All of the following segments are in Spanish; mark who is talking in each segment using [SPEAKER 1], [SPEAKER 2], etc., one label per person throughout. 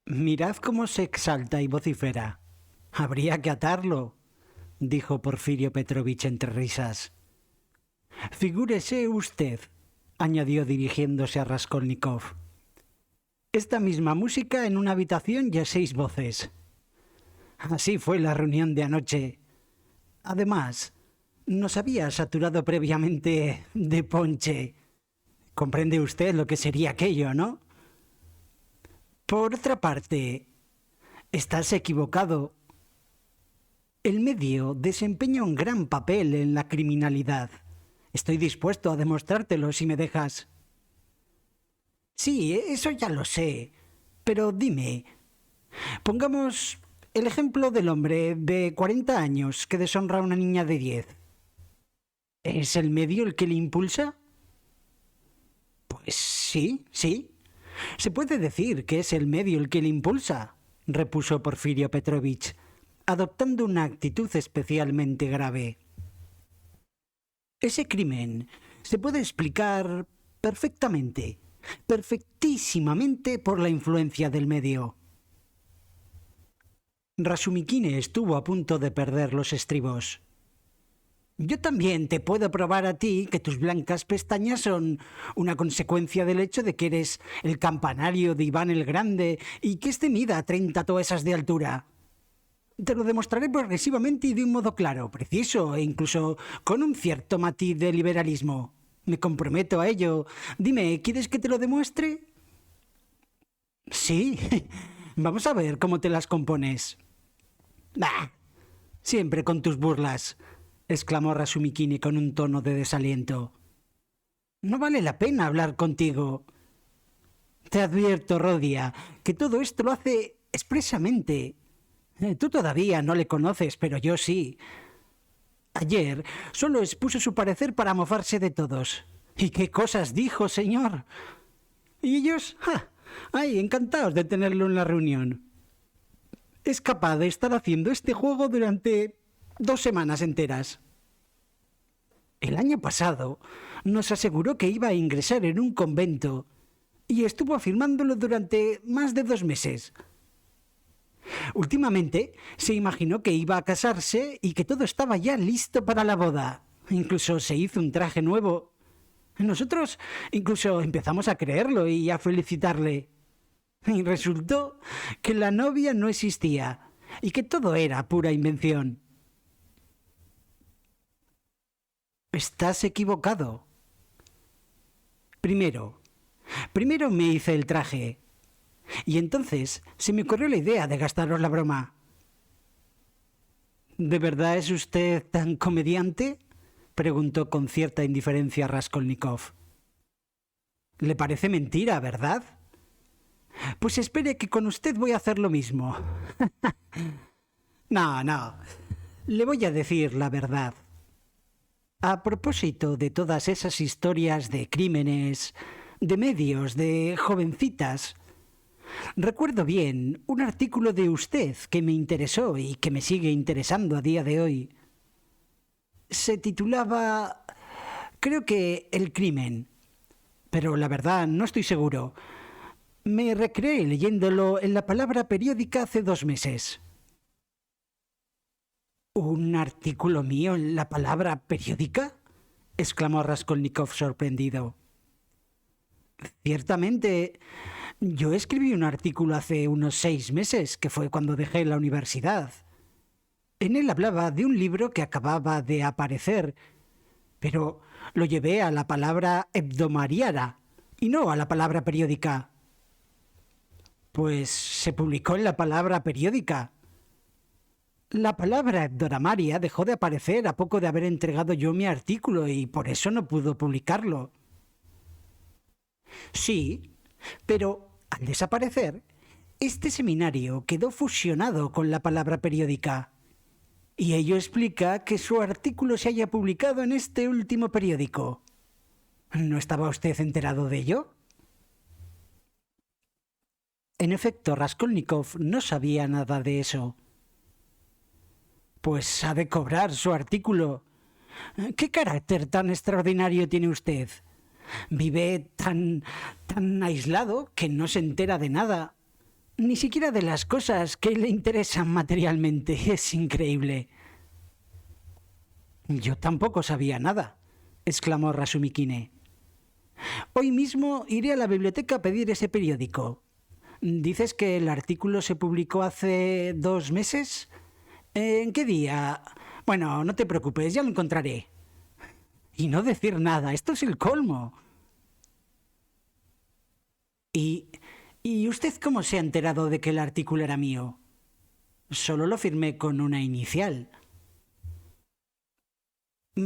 [SPEAKER 1] Mirad cómo se exalta y vocifera. Habría que atarlo, dijo Porfirio Petrovich entre risas. Figúrese usted, añadió dirigiéndose a Raskolnikov. Esta misma música en una habitación y a 6 voces. Así fue la reunión de anoche. Además, nos había saturado previamente de ponche. Comprende usted lo que sería aquello, ¿no? Por otra parte, estás equivocado. El medio desempeña un gran papel en la criminalidad. Estoy dispuesto a demostrártelo si me dejas. Sí, eso ya lo sé. Pero dime, pongamos el ejemplo del hombre de 40 años que deshonra a una niña de 10. ¿Es el medio el que le impulsa? Pues sí. Se puede decir que es el medio el que le impulsa, repuso Porfirio Petrovich, adoptando una actitud especialmente grave. Ese crimen se puede explicar perfectísimamente por la influencia del medio. Rasumikine estuvo a punto de perder los estribos. Yo también te puedo probar a ti que tus blancas pestañas son una consecuencia del hecho de que eres el campanario de Iván el Grande y que este mida 30 toesas de altura. Te lo demostraré progresivamente y de un modo claro, preciso e incluso con un cierto matiz de liberalismo. Me comprometo a ello. Dime, ¿quieres que te lo demuestre? Sí. Vamos a ver cómo te las compones. ¡Bah! Siempre con tus burlas, exclamó Rasumikine con un tono de desaliento. No vale la pena hablar contigo. Te advierto, Rodia, que todo esto lo hace expresamente. Tú todavía no le conoces, pero yo sí. Ayer solo expuso su parecer para mofarse de todos. ¿Y qué cosas dijo, señor? Y ellos, ¡ay, encantados de tenerlo en la reunión! Es capaz de estar haciendo este juego durante 2 semanas enteras. El año pasado nos aseguró que iba a ingresar en un convento y estuvo afirmándolo durante más de 2 meses. Últimamente se imaginó que iba a casarse y que todo estaba ya listo para la boda. Incluso se hizo un traje nuevo. Nosotros incluso empezamos a creerlo y a felicitarle. Y resultó que la novia no existía y que todo era pura invención. Estás equivocado. Primero me hice el traje. Y entonces se me ocurrió la idea de gastaros la broma. ¿De verdad es usted tan comediante?, preguntó con cierta indiferencia Raskolnikov. Le parece mentira, ¿verdad? Pues espere que con usted voy a hacer lo mismo. No. Le voy a decir la verdad. A propósito de todas esas historias de crímenes, de medios, de jovencitas, recuerdo bien un artículo de usted que me interesó y que me sigue interesando a día de hoy. Se titulaba, creo que El crimen, pero la verdad no estoy seguro. Me recreé leyéndolo en La Palabra periódica hace 2 meses. ¿Un artículo mío en La Palabra periódica?, exclamó Raskolnikov sorprendido. Ciertamente, yo escribí un artículo hace unos 6 meses, que fue cuando dejé la universidad. En él hablaba de un libro que acababa de aparecer, pero lo llevé a La Palabra hebdomadiaria y no a La Palabra periódica. Pues se publicó en La Palabra periódica. La Palabra hebdomadiaria dejó de aparecer a poco de haber entregado yo mi artículo y por eso no pudo publicarlo. Sí, pero al desaparecer, este seminario quedó fusionado con La Palabra periódica. Y ello explica que su artículo se haya publicado en este último periódico. ¿No estaba usted enterado de ello? En efecto, Raskolnikov no sabía nada de eso. Pues ha de cobrar su artículo. ¿Qué carácter tan extraordinario tiene usted? Vive tan aislado que no se entera de nada. Ni siquiera de las cosas que le interesan materialmente. Es increíble. Yo tampoco sabía nada, exclamó Rasumikine. Hoy mismo iré a la biblioteca a pedir ese periódico. ¿Dices que el artículo se publicó hace 2 meses? ¿En qué día? Bueno, no te preocupes, ya lo encontraré. Y no decir nada, esto es el colmo. ¿Y usted cómo se ha enterado de que el artículo era mío? Solo lo firmé con una inicial.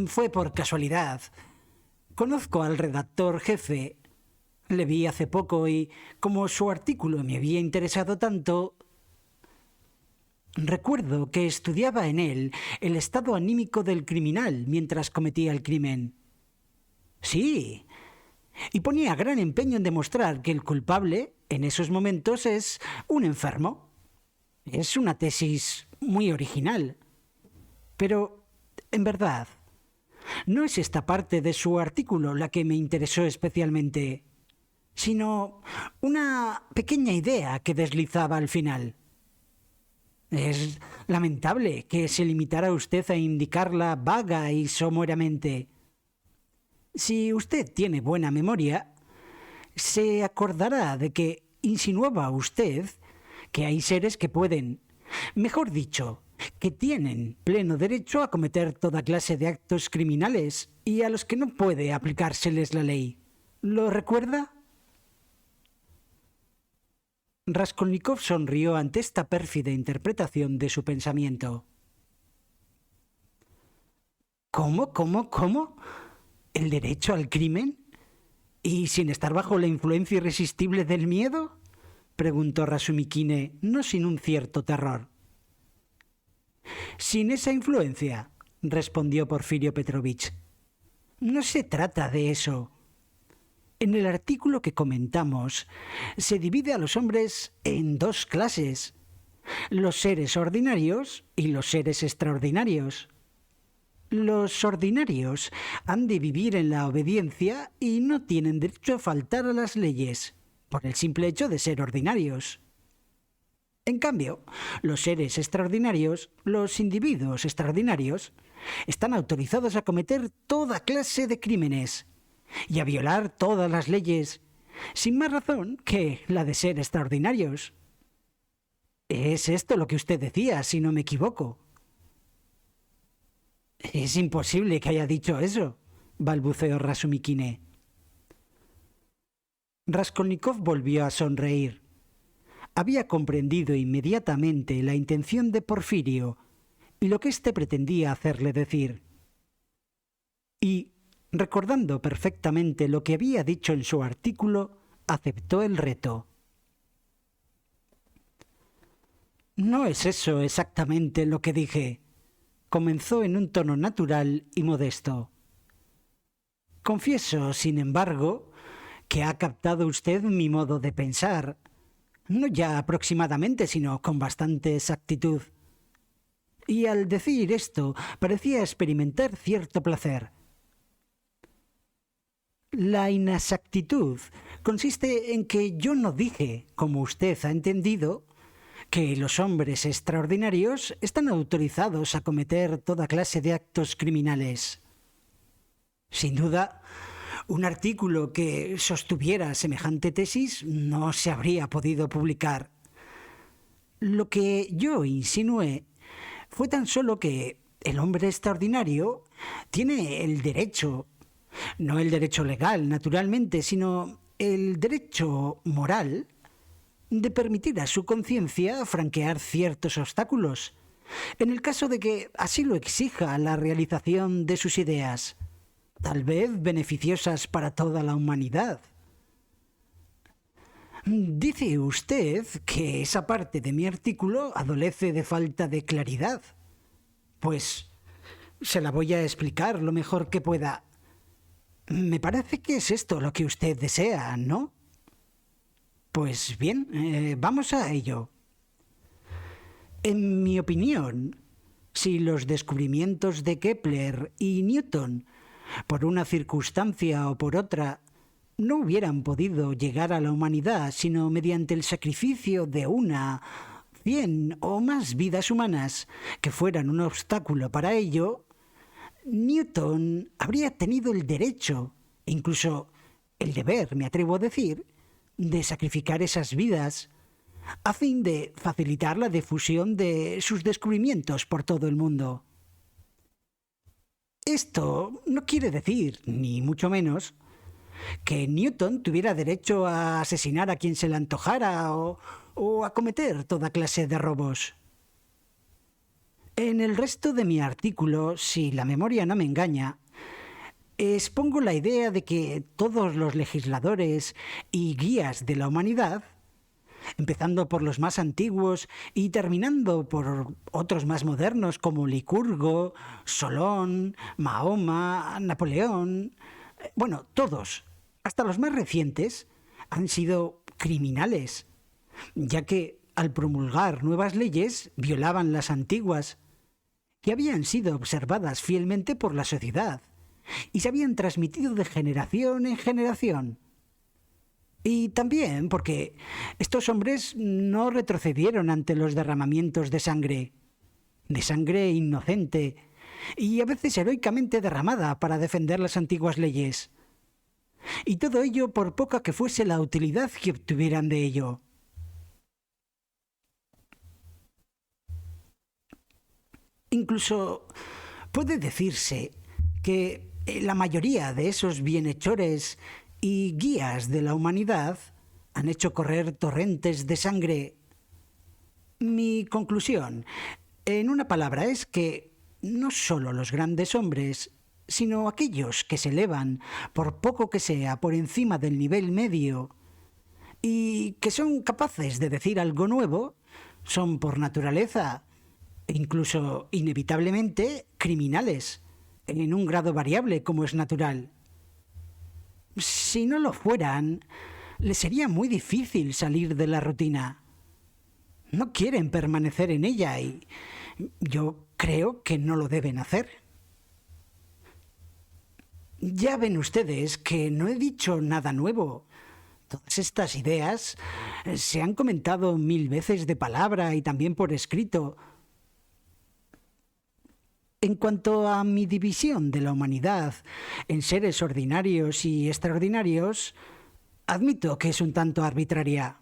[SPEAKER 1] Fue por casualidad. Conozco al redactor jefe. Le vi hace poco y, como su artículo me había interesado tanto, recuerdo que estudiaba en él el estado anímico del criminal mientras cometía el crimen. Sí, y ponía gran empeño en demostrar que el culpable, en esos momentos, es un enfermo. Es una tesis muy original. Pero, en verdad, no es esta parte de su artículo la que me interesó especialmente, sino una pequeña idea que deslizaba al final. Es lamentable que se limitara usted a indicarla vaga y someramente. Si usted tiene buena memoria, se acordará de que insinuaba usted que hay seres que pueden, mejor dicho, que tienen pleno derecho a cometer toda clase de actos criminales y a los que no puede aplicárseles la ley. ¿Lo recuerda? Raskolnikov sonrió ante esta pérfida interpretación de su pensamiento. ¿Cómo? ¿El derecho al crimen? ¿Y sin estar bajo la influencia irresistible del miedo? Preguntó Rasumikine, no sin un cierto terror. Sin esa influencia, respondió Porfirio Petrovich. No se trata de eso. En el artículo que comentamos, se divide a los hombres en 2 clases, los seres ordinarios y los seres extraordinarios. Los ordinarios han de vivir en la obediencia y no tienen derecho a faltar a las leyes, por el simple hecho de ser ordinarios. En cambio, los seres extraordinarios, los individuos extraordinarios, están autorizados a cometer toda clase de crímenes y a violar todas las leyes, sin más razón que la de ser extraordinarios. Es esto lo que usted decía, si no me equivoco. Es imposible que haya dicho eso, balbuceó Rasumikine. Raskolnikov volvió a sonreír. Había comprendido inmediatamente la intención de Porfirio y lo que éste pretendía hacerle decir. Y, recordando perfectamente lo que había dicho en su artículo, aceptó el reto. No es eso exactamente lo que dije, comenzó en un tono natural y modesto. Confieso, sin embargo, que ha captado usted mi modo de pensar, no ya aproximadamente, sino con bastante exactitud. Y al decir esto, parecía experimentar cierto placer. La inexactitud consiste en que yo no dije, como usted ha entendido, que los hombres extraordinarios están autorizados a cometer toda clase de actos criminales. Sin duda, un artículo que sostuviera semejante tesis no se habría podido publicar. Lo que yo insinué fue tan solo que el hombre extraordinario tiene el derecho, no el derecho legal, naturalmente, sino el derecho moral de permitir a su conciencia franquear ciertos obstáculos, en el caso de que así lo exija la realización de sus ideas, tal vez beneficiosas para toda la humanidad. Dice usted que esa parte de mi artículo adolece de falta de claridad. Pues se la voy a explicar lo mejor que pueda. Me parece que es esto lo que usted desea, ¿no? Pues bien, vamos a ello. En mi opinión, si los descubrimientos de Kepler y Newton, por una circunstancia o por otra, no hubieran podido llegar a la humanidad sino mediante el sacrificio de 100 o más vidas humanas que fueran un obstáculo para ello, Newton habría tenido el derecho, incluso el deber, me atrevo a decir, de sacrificar esas vidas a fin de facilitar la difusión de sus descubrimientos por todo el mundo. Esto no quiere decir, ni mucho menos, que Newton tuviera derecho a asesinar a quien se le antojara o a cometer toda clase de robos. En el resto de mi artículo, si la memoria no me engaña, expongo la idea de que todos los legisladores y guías de la humanidad, empezando por los más antiguos y terminando por otros más modernos como Licurgo, Solón, Mahoma, Napoleón, bueno, todos, hasta los más recientes, han sido criminales, ya que al promulgar nuevas leyes violaban las antiguas, que habían sido observadas fielmente por la sociedad y se habían transmitido de generación en generación. Y también porque estos hombres no retrocedieron ante los derramamientos de sangre inocente y a veces heroicamente derramada para defender las antiguas leyes. Y todo ello por poca que fuese la utilidad que obtuvieran de ello. Incluso puede decirse que la mayoría de esos bienhechores y guías de la humanidad han hecho correr torrentes de sangre. Mi conclusión, en una palabra, es que no solo los grandes hombres, sino aquellos que se elevan, por poco que sea, por encima del nivel medio y que son capaces de decir algo nuevo, son por naturaleza, incluso inevitablemente, criminales, en un grado variable como es natural. Si no lo fueran, les sería muy difícil salir de la rutina. No quieren permanecer en ella y yo creo que no lo deben hacer. Ya ven ustedes que no he dicho nada nuevo. Todas estas ideas se han comentado 1000 veces de palabra y también por escrito. En cuanto a mi división de la humanidad en seres ordinarios y extraordinarios, admito que es un tanto arbitraria,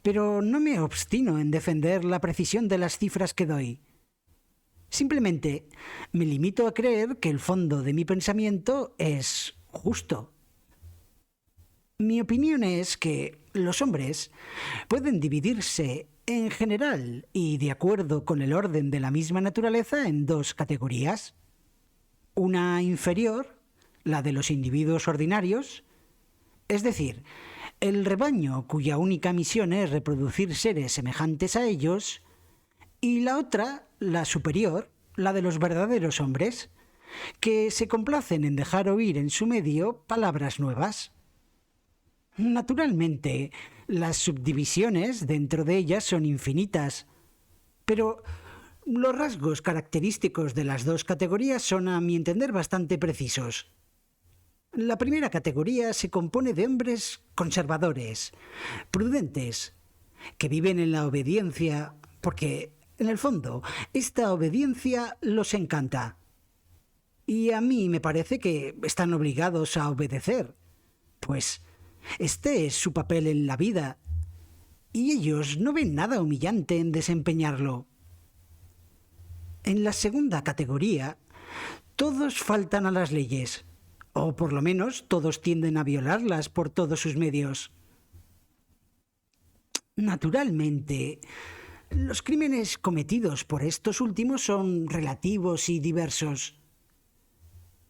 [SPEAKER 1] pero no me obstino en defender la precisión de las cifras que doy. Simplemente me limito a creer que el fondo de mi pensamiento es justo. Mi opinión es que los hombres pueden dividirse en general y de acuerdo con el orden de la misma naturaleza en 2 categorías. Una inferior, la de los individuos ordinarios, es decir, el rebaño cuya única misión es reproducir seres semejantes a ellos, y la otra, la superior, la de los verdaderos hombres, que se complacen en dejar oír en su medio palabras nuevas. Naturalmente, las subdivisiones dentro de ellas son infinitas, pero los rasgos característicos de las 2 categorías son, a mi entender, bastante precisos. La primera categoría se compone de hombres conservadores, prudentes, que viven en la obediencia, porque, en el fondo, esta obediencia los encanta. Y a mí me parece que están obligados a obedecer, pues este es su papel en la vida, y ellos no ven nada humillante en desempeñarlo. En la segunda categoría, todos faltan a las leyes, o por lo menos todos tienden a violarlas por todos sus medios. Naturalmente, los crímenes cometidos por estos últimos son relativos y diversos.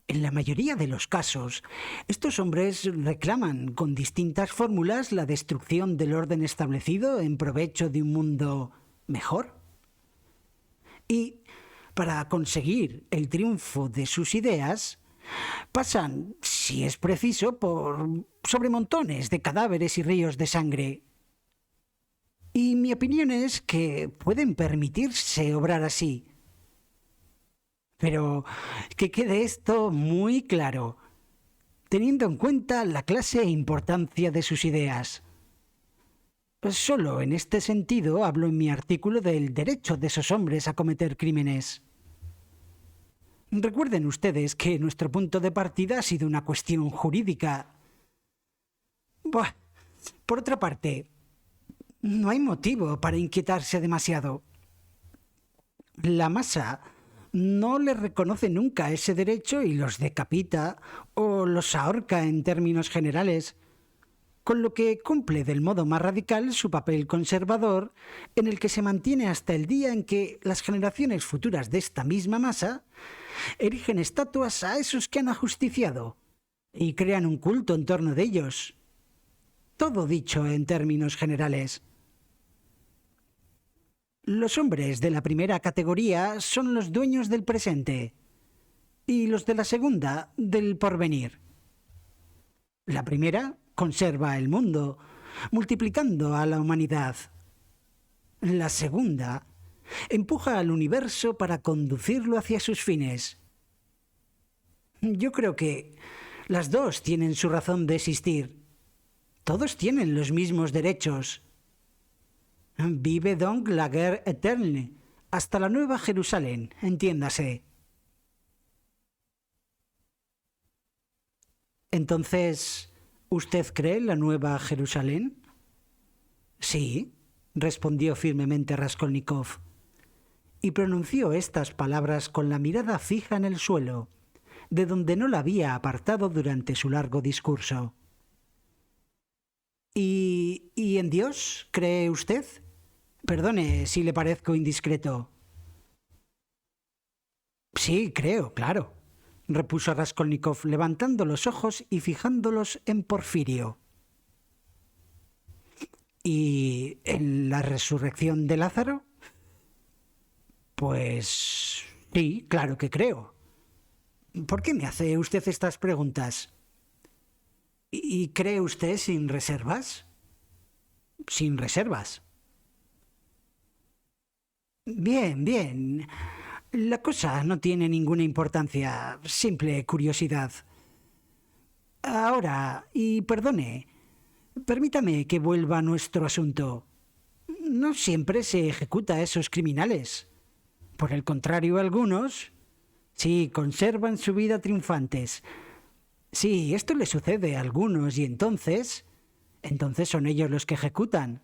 [SPEAKER 1] En la mayoría de los casos, estos hombres reclaman con distintas fórmulas la destrucción del orden establecido en provecho de un mundo mejor. Y, para conseguir el triunfo de sus ideas, pasan, si es preciso, por sobremontones de cadáveres y ríos de sangre. Y mi opinión es que pueden permitirse obrar así. Pero que quede esto muy claro. teniendo en cuenta la clase e importancia de sus ideas. Solo en este sentido hablo en mi artículo del derecho de esos hombres a cometer crímenes. Recuerden ustedes que nuestro punto de partida ha sido una cuestión jurídica. Buah. Por otra parte, no hay motivo para inquietarse demasiado. La masa no le reconoce nunca ese derecho y los decapita o los ahorca en términos generales, con lo que cumple del modo más radical su papel conservador, en el que se mantiene hasta el día en que las generaciones futuras de esta misma masa erigen estatuas a esos que han ajusticiado y crean un culto en torno de ellos. Todo dicho en términos generales. Los hombres de la primera categoría son los dueños del presente y los de la segunda del porvenir. La primera conserva el mundo, multiplicando a la humanidad. La segunda empuja al universo para conducirlo hacia sus fines. Yo creo que las dos tienen su razón de existir. Todos tienen los mismos derechos. Vive donc la guerre éternelle, hasta la Nueva Jerusalén, entiéndase. Entonces, ¿usted cree en la Nueva Jerusalén? Sí, respondió firmemente Raskolnikov, y pronunció estas palabras con la mirada fija en el suelo, de donde no la había apartado durante su largo discurso. ¿Y en Dios cree usted? Perdone si le parezco indiscreto. Sí, creo, claro, repuso Raskolnikov, levantando los ojos y fijándolos en Porfirio. ¿Y en la resurrección de Lázaro? Pues sí, claro que creo. ¿Por qué me hace usted estas preguntas? ¿Y cree usted sin reservas? Sin reservas. Bien, bien. La cosa no tiene ninguna importancia, simple curiosidad. Ahora, y perdone, permítame que vuelva a nuestro asunto. No siempre se ejecuta a esos criminales. Por el contrario, algunos, sí, conservan su vida triunfantes. Sí, esto le sucede a algunos y entonces son ellos los que ejecutan.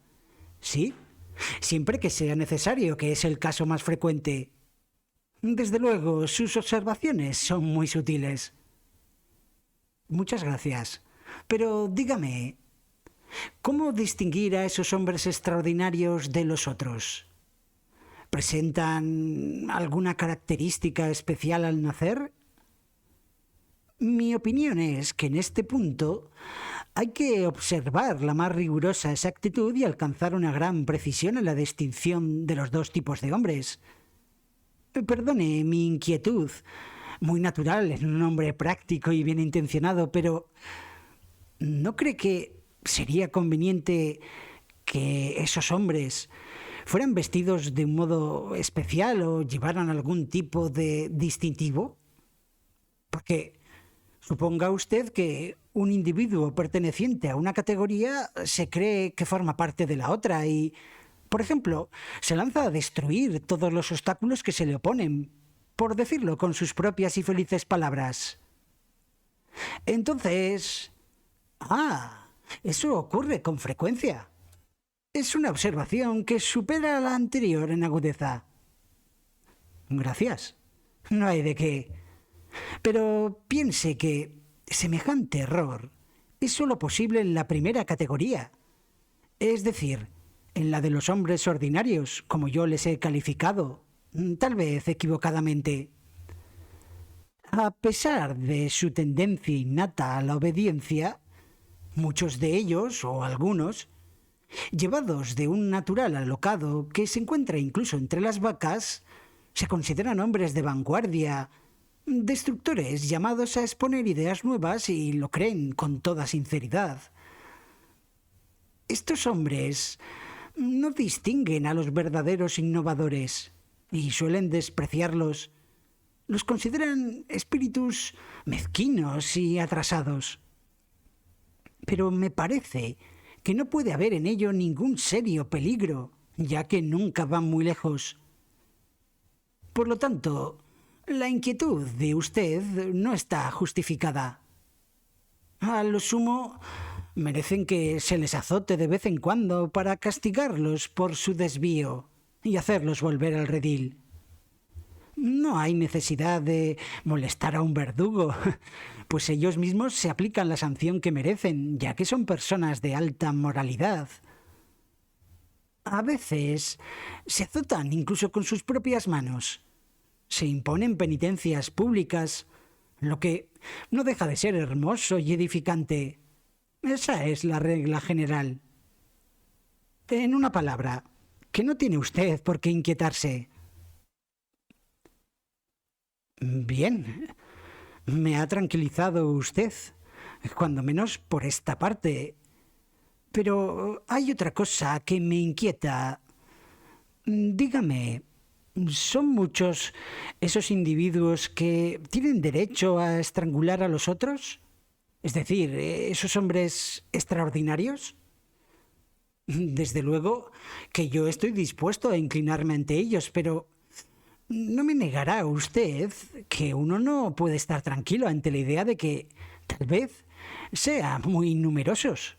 [SPEAKER 1] Sí, siempre que sea necesario, que es el caso más frecuente. Desde luego, sus observaciones son muy sutiles. Muchas gracias. Pero dígame, ¿cómo distinguir a esos hombres extraordinarios de los otros? ¿Presentan alguna característica especial al nacer? Mi opinión es que en este punto hay que observar la más rigurosa exactitud y alcanzar una gran precisión en la distinción de los dos tipos de hombres. Perdone mi inquietud, muy natural en un hombre práctico y bien intencionado, pero ¿no cree que sería conveniente que esos hombres fueran vestidos de un modo especial o llevaran algún tipo de distintivo? Porque suponga usted que un individuo perteneciente a una categoría se cree que forma parte de la otra y, por ejemplo, se lanza a destruir todos los obstáculos que se le oponen, por decirlo con sus propias y felices palabras. Entonces... eso ocurre con frecuencia. Es una observación que supera a la anterior en agudeza. Gracias. No hay de qué. Pero piense que semejante error es solo posible en la primera categoría, es decir, en la de los hombres ordinarios, como yo les he calificado, tal vez equivocadamente. A pesar de su tendencia innata a la obediencia, muchos de ellos, o algunos, llevados de un natural alocado que se encuentra incluso entre las vacas, se consideran hombres de vanguardia, destructores llamados a exponer ideas nuevas y lo creen con toda sinceridad. Estos hombres no distinguen a los verdaderos innovadores y suelen despreciarlos. Los consideran espíritus mezquinos y atrasados. pero me parece que no puede haber en ello ningún serio peligro, ya que nunca van muy lejos. Por lo tanto, la inquietud de usted no está justificada. A lo sumo, merecen que se les azote de vez en cuando para castigarlos por su desvío y hacerlos volver al redil. No hay necesidad de molestar a un verdugo, pues ellos mismos se aplican la sanción que merecen, ya que son personas de alta moralidad. A veces se azotan incluso con sus propias manos. Se imponen penitencias públicas, lo que no deja de ser hermoso y edificante. Esa es la regla general. En una palabra, que no tiene usted por qué inquietarse. Bien, me ha tranquilizado usted, cuando menos por esta parte. Pero hay otra cosa que me inquieta. Dígame, ¿son muchos esos individuos que tienen derecho a estrangular a los otros? Es decir, esos hombres extraordinarios. Desde luego que yo estoy dispuesto a inclinarme ante ellos, pero no me negará usted que uno no puede estar tranquilo ante la idea de que tal vez sean muy numerosos.